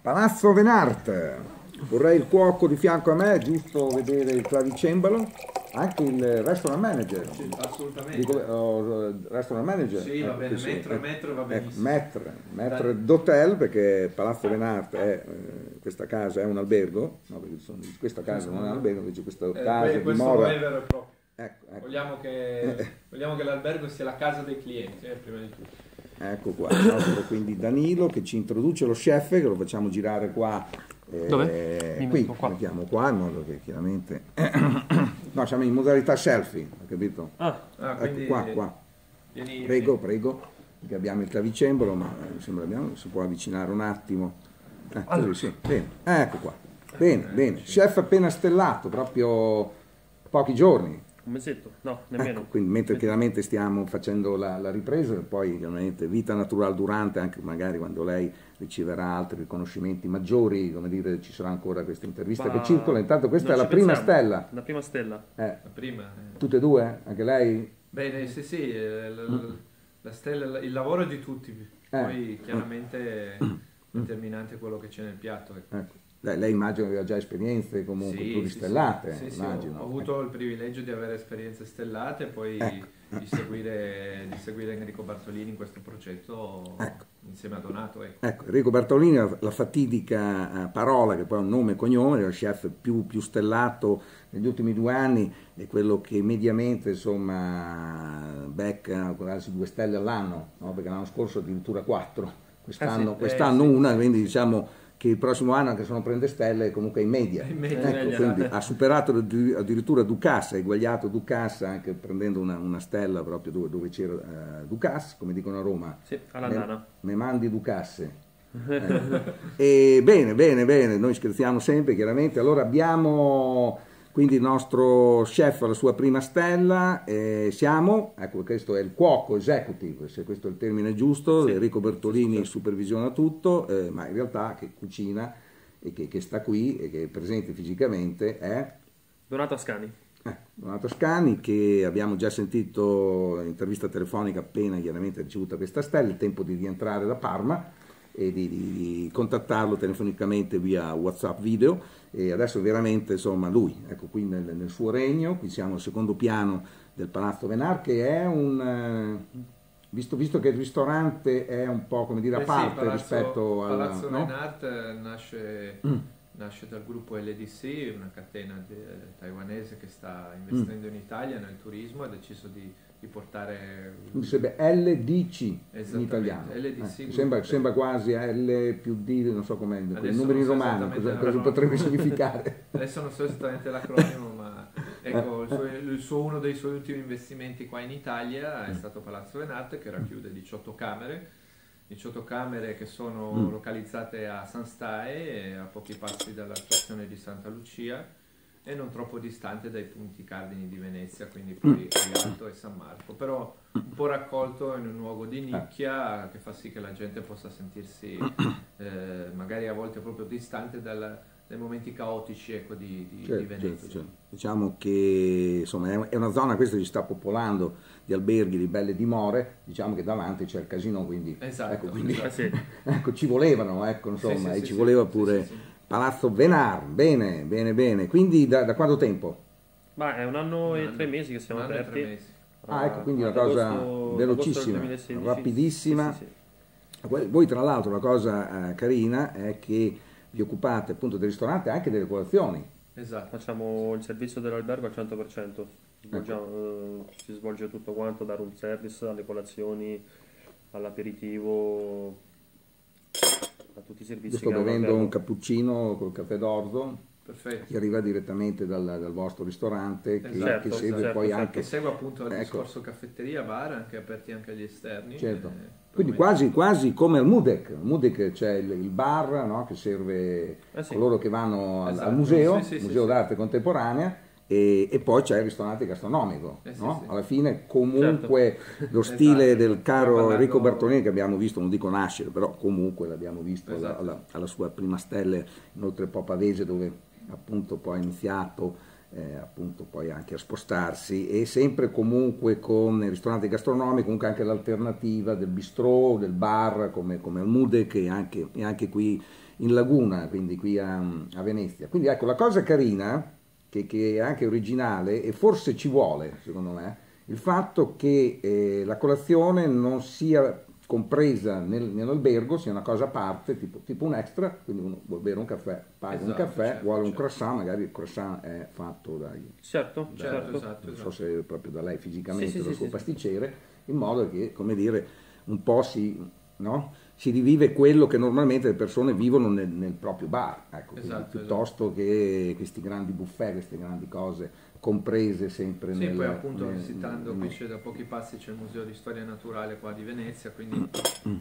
Palazzo Venart, vorrei il cuoco di fianco a me, è giusto vedere il clavicembalo, anche il restaurant manager. Sì, assolutamente. Dico, restaurant manager. Sì, va bene, metro va benissimo. Maître d'hotel, perché Palazzo Venart è, questa casa è un albergo, no, perché questa casa non è un albergo, invece questa casa questo dimora. è vero e proprio. Ecco. Vogliamo che l'albergo sia la casa dei clienti, prima di tutto. Ecco qua, il nostro quindi Danilo che ci introduce lo chef, che lo facciamo girare qua. Dove? Qui, qua. mettiamo qua, in modo che chiaramente... no, siamo in modalità selfie, hai capito? Ecco qua. Prego, perché abbiamo il clavicembalo, ma si può avvicinare un attimo. Così, sì, bene, ecco qua. Bene. Chef appena stellato, proprio pochi giorni. Un mesetto? No, nemmeno. Ecco, quindi mentre chiaramente stiamo facendo la ripresa, e poi chiaramente vita natural durante, anche magari quando lei riceverà altri riconoscimenti maggiori, come dire, ci sarà ancora questa intervista che circola. Intanto questa è la prima stella. La prima stella. La prima. Tutte e due? Anche lei? Bene, sì, la stella, il lavoro è di tutti, poi chiaramente è determinante quello che c'è nel piatto. Ecco. Lei immagino aveva già esperienze comunque pluristellate, sì, immagino. Ho avuto il privilegio di avere esperienze stellate e poi di seguire Enrico Bartolini in questo progetto insieme a Donato. Ecco, Enrico Bartolini, la fatidica parola che poi è un nome e cognome, è il chef più stellato negli ultimi 2 anni, è quello che mediamente insomma becca quasi 2 stelle all'anno, no? Perché l'anno scorso addirittura 4, quest'anno una, quindi diciamo che il prossimo anno, anche se non prende stelle, comunque è in media. Quindi ha superato addirittura Ducasse, ha eguagliato Ducasse anche prendendo una stella proprio dove c'era Ducasse, come dicono a Roma. Sì, all'andana. Me mandi Ducasse. E bene, noi scherziamo sempre chiaramente. Allora abbiamo quindi il nostro chef alla sua prima stella, ecco, questo è il cuoco executive, se questo è il termine giusto, sì, Enrico Bertolini supervisiona tutto, ma in realtà che cucina e che sta qui e che è presente fisicamente è Donato Ascani. Donato Ascani, che abbiamo già sentito in intervista telefonica appena chiaramente ricevuta questa stella, il tempo di rientrare da Parma e di contattarlo telefonicamente via WhatsApp video, e adesso veramente insomma lui, ecco qui nel suo regno, qui siamo al secondo piano del Palazzo Venart, che è un visto che il ristorante è un po' come dire a parte rispetto al Palazzo Venart nasce dal gruppo LDC, una catena taiwanese che sta investendo in Italia nel turismo, ha deciso di portare... Quindi sarebbe LDC in italiano. LDC sembra quasi L più D, non so com'è, il numero in romano, cosa potrebbe significare? Adesso non so esattamente l'acronimo, ma ecco, uno dei suoi ultimi investimenti qua in Italia è stato Palazzo Venart, che racchiude 18 camere che sono localizzate a San Stae, a pochi passi dalla stazione di Santa Lucia e non troppo distante dai punti cardini di Venezia, quindi poi Rialto e San Marco, però un po' raccolto in un luogo di nicchia che fa sì che la gente possa sentirsi magari a volte proprio distante dai momenti caotici, ecco, di Venezia. Certo. Diciamo che insomma è una zona, questa, che si sta popolando di alberghi, di belle dimore, diciamo che davanti c'è il casino, quindi, ecco, ci volevano, ecco, insomma, ci voleva pure... Sì. Palazzo Venart, bene. Quindi da quanto tempo? Ma è un anno e 3 mesi che siamo aperti. Ecco, quindi una cosa velocissima, rapidissima. Sì. Voi tra l'altro una cosa carina è che vi occupate appunto del ristorante e anche delle colazioni. Esatto, facciamo il servizio dell'albergo al 100%, si svolge tutto quanto, da room service alle colazioni, all'aperitivo, a tutti i servizi. Io sto bevendo un cappuccino col caffè d'orzo. Perfetto. Che arriva direttamente dal vostro ristorante, che segue poi anche... Che segue appunto il discorso caffetteria, bar, anche aperti anche agli esterni. Certo. Quindi quasi come al Mudec. Al Mudec c'è il bar, no, che serve coloro che vanno al museo, museo d'arte contemporanea, e poi c'è il ristorante gastronomico, no? Alla fine comunque lo stile del caro Enrico Bartolini, che abbiamo visto, non dico nascere, però comunque l'abbiamo visto alla sua prima stella in Oltrepo Pavese, dove appunto poi ha iniziato appunto poi anche a spostarsi, e sempre comunque con i ristoranti gastronomici, comunque anche l'alternativa del bistrò, del bar come Almude, che è anche qui in Laguna, quindi qui a Venezia. Quindi ecco, la cosa carina, che è anche originale e forse ci vuole, secondo me, il fatto che la colazione non sia compresa nell'albergo, sia una cosa a parte, tipo un extra, quindi uno vuole bere un caffè, paga un Esatto, caffè, certo, vuole un certo. croissant, magari il croissant è fatto Certo, Certo, certo. esatto, non so esatto. se proprio da lei fisicamente, Sì, dal sì, suo sì, sì. pasticcere, in modo che, come dire, un po' no? Si rivive quello che normalmente le persone vivono nel proprio bar, ecco, quindi Esatto, piuttosto che questi grandi buffet, queste grandi cose comprese sempre Sì, poi appunto nel visitando, qui menù. c'è da pochi passi c'è il Museo di Storia Naturale qua di Venezia, quindi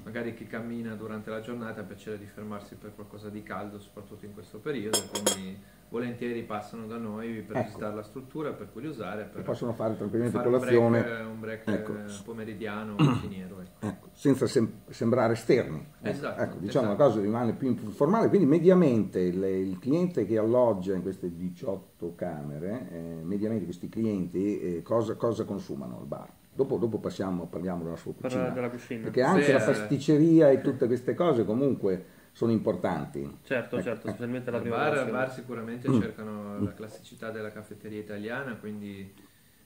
magari chi cammina durante la giornata ha piacere di fermarsi per qualcosa di caldo, soprattutto in questo periodo, quindi volentieri passano da noi per Ecco, visitare la struttura, per curiosare, e per possono fare tranquillamente fare colazione, un break ecco, pomeridiano o mattiniero. Ecco. ecco, senza sembrare esterni. Ecco, Esatto, ecco, diciamo la esatto. cosa rimane più informale, quindi mediamente il cliente che alloggia in queste 18 camere, mediamente questi clienti cosa consumano al bar? Dopo parliamo della sua Parla cucina, della cucina. perché Sì, anche la pasticceria e tutte queste cose comunque sono importanti. Certo, Ecco, certo, specialmente la al prima bar, colazione. sicuramente cercano la classicità della caffetteria italiana, quindi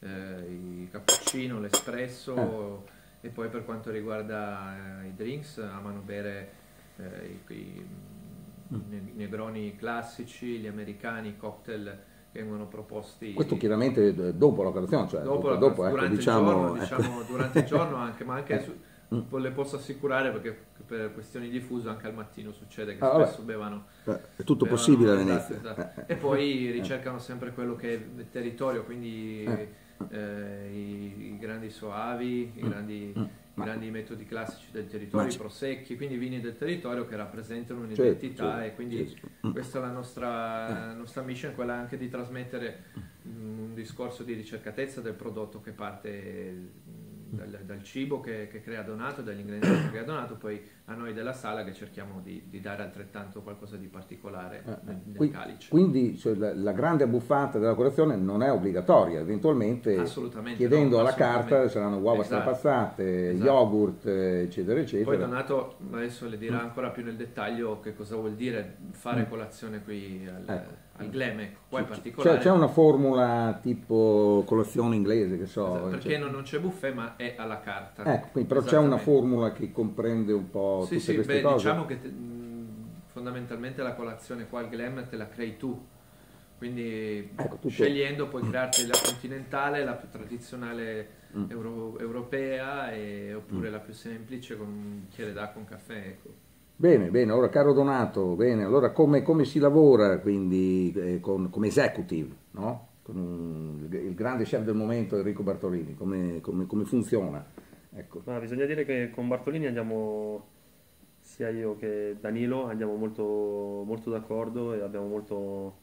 il cappuccino, l'espresso, e poi per quanto riguarda i drinks amano bere i negroni classici, gli americani, i cocktail che vengono questo proposti chiaramente dopo la colazione, cioè dopo dopo, ecco, durante il giorno, ecco. diciamo durante il giorno anche, ma anche Ecco. le posso assicurare perché per questioni di fuso anche al mattino succede che Ah, vabbè. spesso bevano. È tutto possibile a Esatto, Venezia. esatto. E poi ricercano sempre quello che è il territorio, quindi i grandi soavi, i Ma, grandi metodi classici del ma territorio, i c- prosecchi, quindi vini del territorio che rappresentano certo, un'identità, certo, e quindi certo. questa è la nostra mission, quella anche di trasmettere un discorso di ricercatezza del prodotto che parte dal cibo che crea Donato, dagli ingredienti che crea Donato, poi a noi della sala che cerchiamo di dare altrettanto qualcosa di particolare nel calice. Quindi cioè, la grande abbuffata della colazione non è obbligatoria, eventualmente Assolutamente chiedendo no, alla carta assolutamente. saranno uova Esatto, strapazzate, esatto. yogurt, eccetera, Poi eccetera. Donato adesso le dirà ancora più nel dettaglio che cosa vuol dire fare colazione qui Ecco. al Glam, ecco. Qua in C'è particolare una formula tipo colazione inglese, che so. esatto, perché non c'è buffet ma è alla carta. Ecco, quindi, però c'è una Esattamente. formula che comprende un po' Sì, tutte sì, queste beh, cose. diciamo che fondamentalmente la colazione qua al Glam te la crei tu, quindi Ecco, tutto. scegliendo puoi crearti la continentale, la più tradizionale europea, oppure la più semplice con un bicchiere d'acqua, un caffè, ecco. Bene, bene, allora caro Donato, bene, allora come si lavora quindi come executive, no? Con il grande chef del momento Enrico Bartolini, come funziona? Ecco. Ma bisogna dire che con Bartolini andiamo, sia io che Danilo, andiamo molto, molto d'accordo e abbiamo molto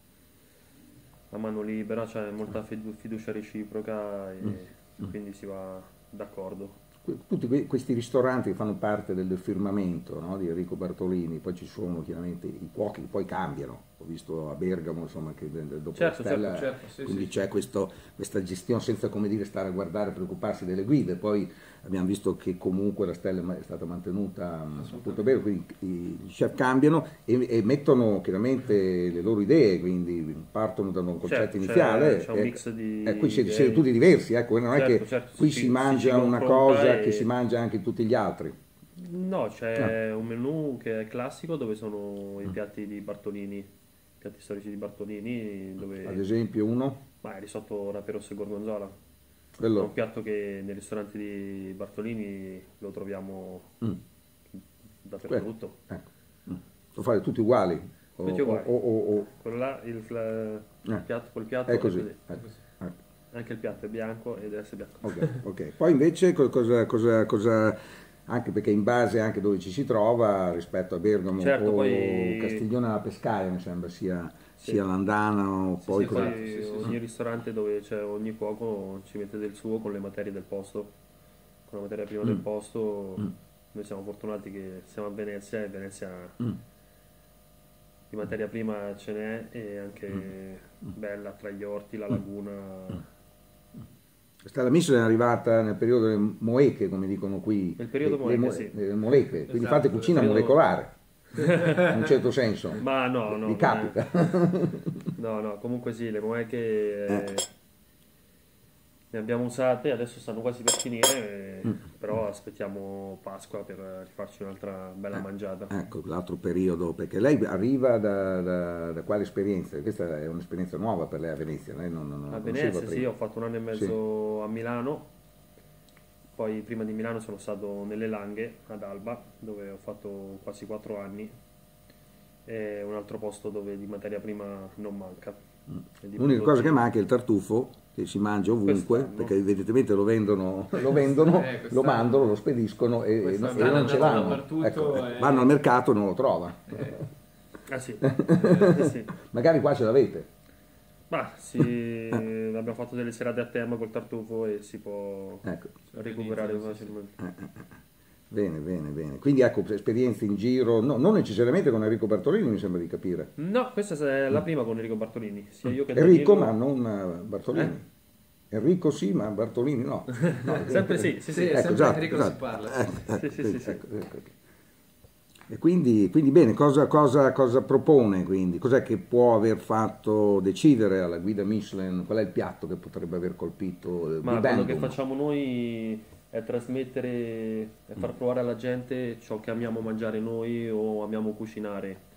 la mano libera, cioè molta fiducia reciproca e quindi si va d'accordo. Tutti questi ristoranti che fanno parte del firmamento, no, di Enrico Bartolini, poi ci sono chiaramente i cuochi che poi cambiano, ho visto a Bergamo insomma che dopo Certo, la stella, certo, sì, quindi sì, c'è questa gestione senza come dire stare a guardare, preoccuparsi delle guide, poi abbiamo visto che comunque la stella è stata mantenuta appunto bene, quindi i chef cambiano e mettono chiaramente le loro idee, quindi partono da un concetto Certo, iniziale, c'è un mix di qui siete idee. tutti diversi, ecco, non è che Certo, certo, qui ci si mangia una confronta cosa e- che si mangia anche tutti gli altri. No, c'è un menù che è classico dove sono i piatti di Bartolini, piatti storici di Bartolini, Ad dove esempio uno, ma il risotto raperoso e gorgonzola. È un quello, piatto che nei ristoranti di Bartolini lo troviamo mm, dappertutto. ecco, lo fate tutti uguali? Tutti uguali. O- Quello là, il piatto, quel piatto è così. così. Ecco, ecco. Anche il piatto è bianco e deve essere bianco. Ok, ok. Poi invece anche perché in base anche dove ci si trova rispetto a Bergamo Certo, o poi Castiglione alla Pescaia mi sembra sì. sia l'andana o Sì, poi sì, cosa. poi sì, sì, ogni ristorante dove c'è ogni cuoco ci mette del suo con le materie del posto, con la materia prima del posto. Noi siamo fortunati che siamo a Venezia e Venezia di materia prima ce n'è, e anche bella tra gli orti, la laguna. Stella Michelin è arrivata nel periodo delle moeche, come dicono qui, Nel periodo moeche, sì. le moleche, quindi Esatto, fate cucina nel periodo- molecolare, in un certo senso. Ma no, Vi capita. no, comunque sì, le moeche ne abbiamo usate, adesso stanno quasi per finire, però aspettiamo Pasqua per rifarci un'altra bella mangiata. Ecco, l'altro periodo, perché lei arriva da quale esperienza? Questa è un'esperienza nuova per lei a Venezia, lei non A la Venezia, conosceva sì, prima. ho fatto un anno e mezzo a Milano, poi prima di Milano sono stato nelle Langhe ad Alba, dove ho fatto quasi 4 anni, e un altro posto dove di materia prima non manca. E di L'unica cosa prodotti- che manca è il tartufo, che si mangia ovunque, Quest'anno. perché evidentemente lo vendono, lo quest'anno. mandano, lo spediscono e Quest'anno non è ce andato l'hanno. dappertutto Ecco, e- vanno al mercato e non lo trova. Ah sì, sì. Magari qua ce l'avete. Ma sì, abbiamo fatto delle serate a tema col tartufo e si può Ecco. recuperare Sì, sì. facilmente. Bene, bene, bene. Quindi ecco, esperienze in giro, no, non necessariamente con Enrico Bartolini, mi sembra di capire. No, questa è la prima con Enrico Bartolini, sia io che Enrico, Danilo. ma non Bartolini. Enrico sì, ma Bartolini no. No, Sempre sì, sì, Sì, sì. è sempre esatto, Enrico esatto. si parla. Sì. Ecco. E quindi bene, cosa propone quindi? Cos'è che può aver fatto decidere alla guida Michelin? Qual è il piatto che potrebbe aver colpito Ma quello che Bibendum? facciamo noi è trasmettere e far provare alla gente ciò che amiamo mangiare noi o amiamo cucinare.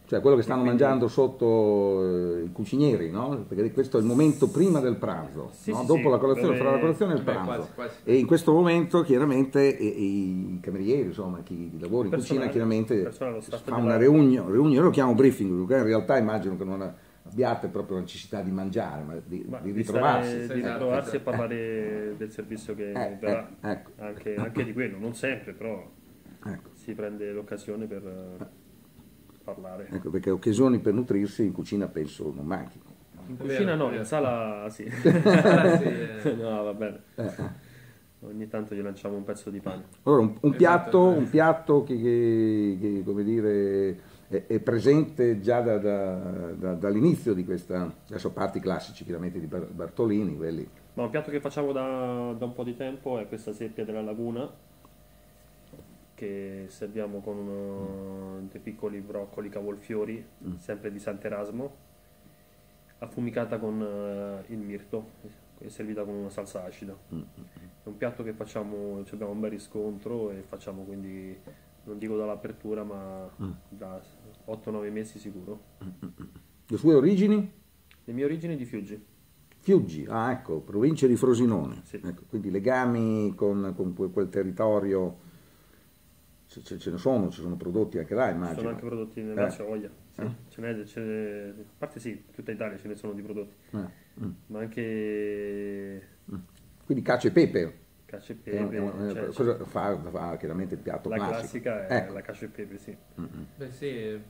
Cioè quello che stanno quindi- mangiando sotto i cucinieri, no? Perché questo è il momento prima del pranzo, Sì, no? sì, Dopo sì, la colazione, dove- fra la colazione e il Beh, pranzo. quasi. E in questo momento chiaramente i camerieri, insomma, chi lavora in cucina, Personale, chiaramente personale, lo staff fa della- una riunione, io lo chiamo briefing, perché in realtà immagino che non abbiate proprio la necessità di mangiare, ma di Ma ritrovarsi. di Esatto, ritrovarsi esatto. e parlare del servizio che verrà, ecco. anche di quello, non sempre, però Ecco. si prende l'occasione per parlare. Ecco, perché occasioni per nutrirsi in cucina penso non manchino. In È cucina vero, no, è vero. in sala sì. Ah, sì, No, va bene. Ogni tanto gli lanciamo un pezzo di pane. Allora, un Esatto. piatto che, come dire, è presente già dall'inizio di questa, adesso a parte i classici chiaramente di Bartolini, quelli. Ma un piatto che facciamo da un po' di tempo è questa seppia della laguna, che serviamo con dei piccoli broccoli cavolfiori, sempre di Sant'Erasmo, affumicata con il mirto e servita con una salsa acida. È un piatto che facciamo, ci abbiamo un bel riscontro e facciamo quindi, non dico dall'apertura, ma da 8-9 mesi sicuro. Le sue origini? Le mie origini di Fiuggi. Fiuggi, ecco, provincia di Frosinone. Sì. Ecco, quindi legami con quel territorio, ce ne sono, ci sono prodotti anche là, Ci immagino. sono anche prodotti nella Gioia. Sì. A parte sì, tutta Italia ce ne sono di prodotti, ma anche Quindi cacio e pepe. cacio e pepe. Cioè, Cosa fa chiaramente il piatto la classico? classica è Ecco. la cacio e pepe, sì. Beh sì, tornando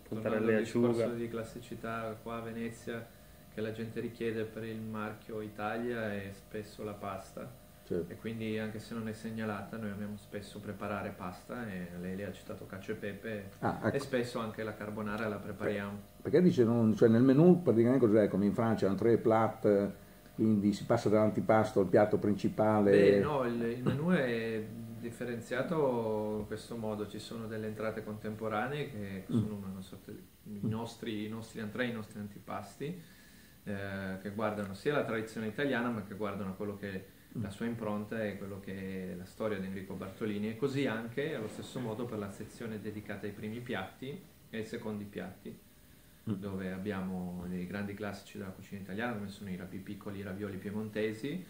Puntarelle al acciuga. discorso di classicità qua a Venezia, che la gente richiede per il marchio Italia è spesso la pasta. Certo. E quindi anche se non è segnalata noi amiamo spesso preparare pasta e lei ha citato cacio e pepe Ecco. e spesso anche la carbonara la prepariamo. Perché dice, cioè nel menù praticamente cos'è? Come in Francia, entrée plat, quindi si passa dall'antipasto al piatto principale. Beh no, il menù è differenziato in questo modo, ci sono delle entrate contemporanee che sono una sorta di i nostri entrée, i nostri antipasti, che guardano sia la tradizione italiana ma che guardano a quello che è la sua impronta e quello che è la storia di Enrico Bartolini, e così anche allo stesso modo per la sezione dedicata ai primi piatti e ai secondi piatti, dove abbiamo dei grandi classici della cucina italiana come sono i rapì piccoli, i ravioli piemontesi,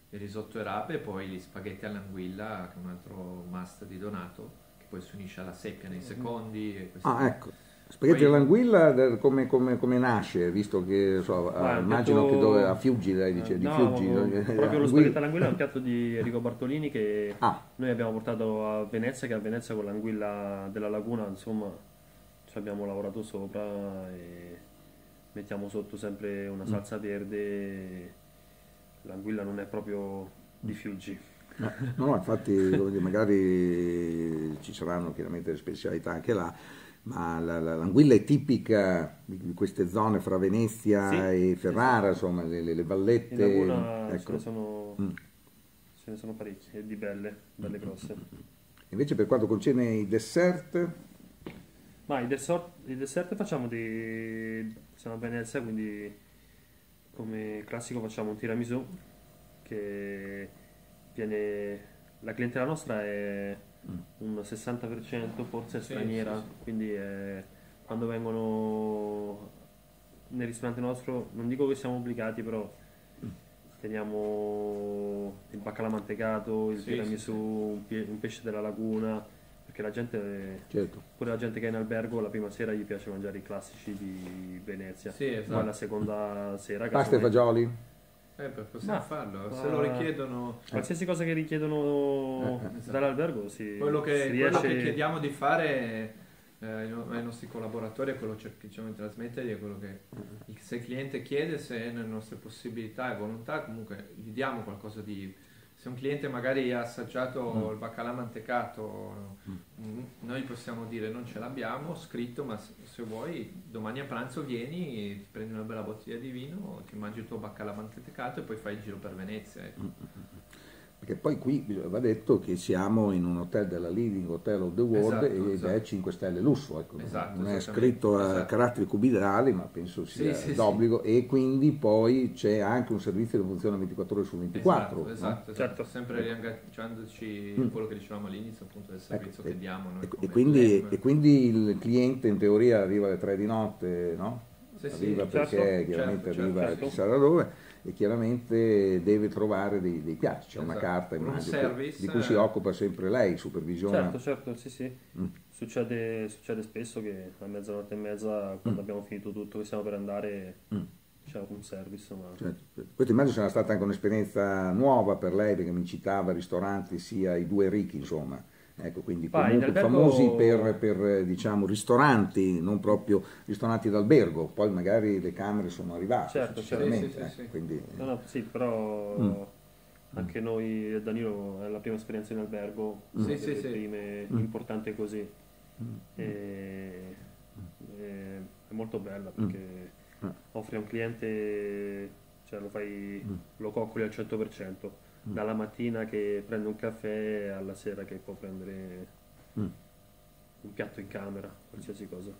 il risotto e rape e poi gli spaghetti all'anguilla, che è un altro must di Donato, che poi si unisce alla seppia nei secondi. E questi- Ecco. Spaghetti Poi- all'anguilla come nasce, visto che immagino piatto- che dove a Fiuggi lei dice di No, Fiuggi. proprio lo spaghetto all'anguilla è un piatto di Enrico Bartolini che noi abbiamo portato a Venezia, che a Venezia con l'anguilla della laguna, insomma, ci abbiamo lavorato sopra e mettiamo sotto sempre una salsa verde. L'anguilla non è proprio di Fiuggi. No, infatti voglio dire, magari ci saranno chiaramente le specialità anche là. Ma l'anguilla è tipica di queste zone fra Venezia Sì, e sì, Ferrara, sì. insomma, le In vallette, Laguna ecco. ce ne sono parecchie di belle, belle grosse. Invece per quanto concerne i dessert, Ma i dessert facciamo siamo a Venezia, quindi come classico facciamo un tiramisù che la clientela nostra è un 60% forse Sì, straniera, sì, sì. quindi quando vengono nel ristorante nostro, non dico che siamo obbligati, però teniamo il baccalà mantecato, il Sì, sì, tiramisù, sì. un pesce della laguna, perché la gente, certo, pure la gente che è in albergo, la prima sera gli piace mangiare i classici di Venezia, Sì, poi la esatto. seconda sera, pasta e casomai, fagioli? Possiamo ma, farlo, se lo ma richiedono. qualsiasi cosa che richiedono Esatto. dall'albergo Quello si quello che riesce. chiediamo di fare ai nostri collaboratori, è quello che cerchiamo di trasmettergli, è quello che se il cliente chiede, se è nelle nostre possibilità e volontà, comunque gli diamo qualcosa di. Se un cliente magari ha assaggiato il baccalà mantecato, noi possiamo dire non ce l'abbiamo scritto, ma se vuoi domani a pranzo vieni, ti prendi una bella bottiglia di vino, ti mangi il tuo baccalà mantecato e poi fai il giro per Venezia. Ecco. Perché poi qui va detto che siamo in un hotel della Leading Hotel of the World Esatto, ed esatto. è 5 stelle lusso, ecco. Esatto, Non è esattamente, scritto a esatto. caratteri cubitali, ma penso sia Sì, sì, d'obbligo, e quindi poi c'è anche un servizio che funziona 24 ore su 24. Esatto, no? esatto, Certo. sempre riagganciandoci a quello che dicevamo all'inizio, appunto del servizio Ecco, che diamo noi e come quindi, club. e quindi il cliente in teoria arriva alle 3 di notte, no? Sì, sì, Arriva certo, perché chiaramente certo, arriva certo. chissà da dove e chiaramente deve trovare dei piatti, c'è una Esatto. carta Con un immagino service, di cui si occupa sempre lei, supervisiona. Certo, certo, sì, sì. Succede spesso che a mezzanotte e mezza, quando abbiamo finito tutto, che stiamo per andare, c'è un service, ma Certo, certo. Questa immagino sarà stata anche un'esperienza nuova per lei perché mi citava ristoranti sia i due ricchi, insomma. Ecco, quindi in comunque albergo famosi per, diciamo ristoranti, non proprio ristoranti d'albergo, poi magari le camere sono arrivate certo, successivamente, Sì, sì, sì, sì. quindi no, sì, però anche noi e Danilo è la prima esperienza in albergo, Sì, una sì, delle sì. prime importante così. È molto bella perché offri a un cliente, cioè lo coccoli al 100%, dalla mattina che prende un caffè alla sera che può prendere un piatto in camera, qualsiasi cosa.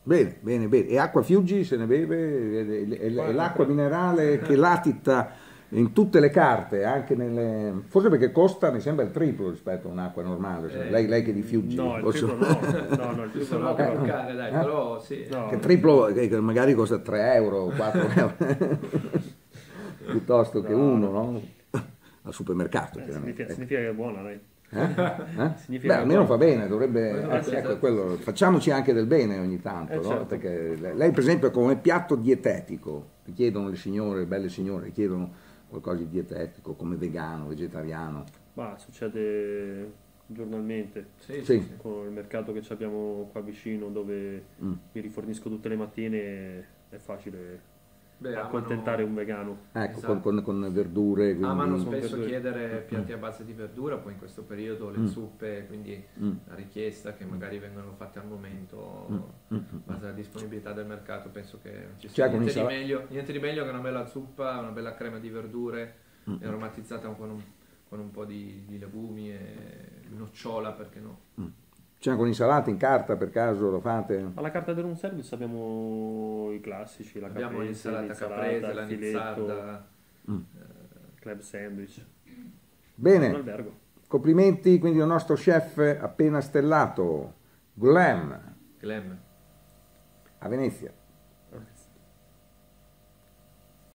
bene, bene, bene. E acqua Fiuggi se ne beve? È Guarda, l'acqua minerale che latita in tutte le carte, anche nelle. Forse perché costa, mi sembra, il triplo rispetto a un'acqua normale. Cioè, lei che è di Fiuggi. No, il forse- triplo no, no, il triplo Giusto, no, no, però, croccare, dai, però sì. no, Che triplo che magari costa 3 euro, 4 euro, piuttosto che no, uno, no. no? Al supermercato, chiaramente. significa che è buona, dai. Eh? Significa Beh, almeno che- fa bene, dovrebbe. Sì, Ecco, sì, quello, facciamoci anche del bene ogni tanto, no? certo. Perché lei, per esempio, come piatto dietetico, richiedono le signore, le belle signore, richiedono qualcosa di dietetico, come vegano, vegetariano. Ma succede giornalmente Sì, sì, Sì. sì. con il mercato che ci abbiamo qua vicino dove mi rifornisco tutte le mattine, è facile Beh, accontentare un vegano. Ecco, Esatto. con verdure, quindi. Amano Con spesso verdure. chiedere piatti a base di verdura, poi in questo periodo le zuppe, quindi la richiesta che magari vengono fatte al momento, in base alla disponibilità del mercato, penso che non ci sia Cioè, con niente di meglio che una bella zuppa, una bella crema di verdure aromatizzata con un po' di legumi e nocciola, perché no? C'è con insalate in carta per caso lo fate? Alla carta del room service abbiamo i classici, la Abbiamo caprese, l'insalata caprese, la il filetto, nizzarda. club sandwich. Un Bene, albergo. complimenti quindi al nostro chef appena stellato, Glam, Glam. a Venezia.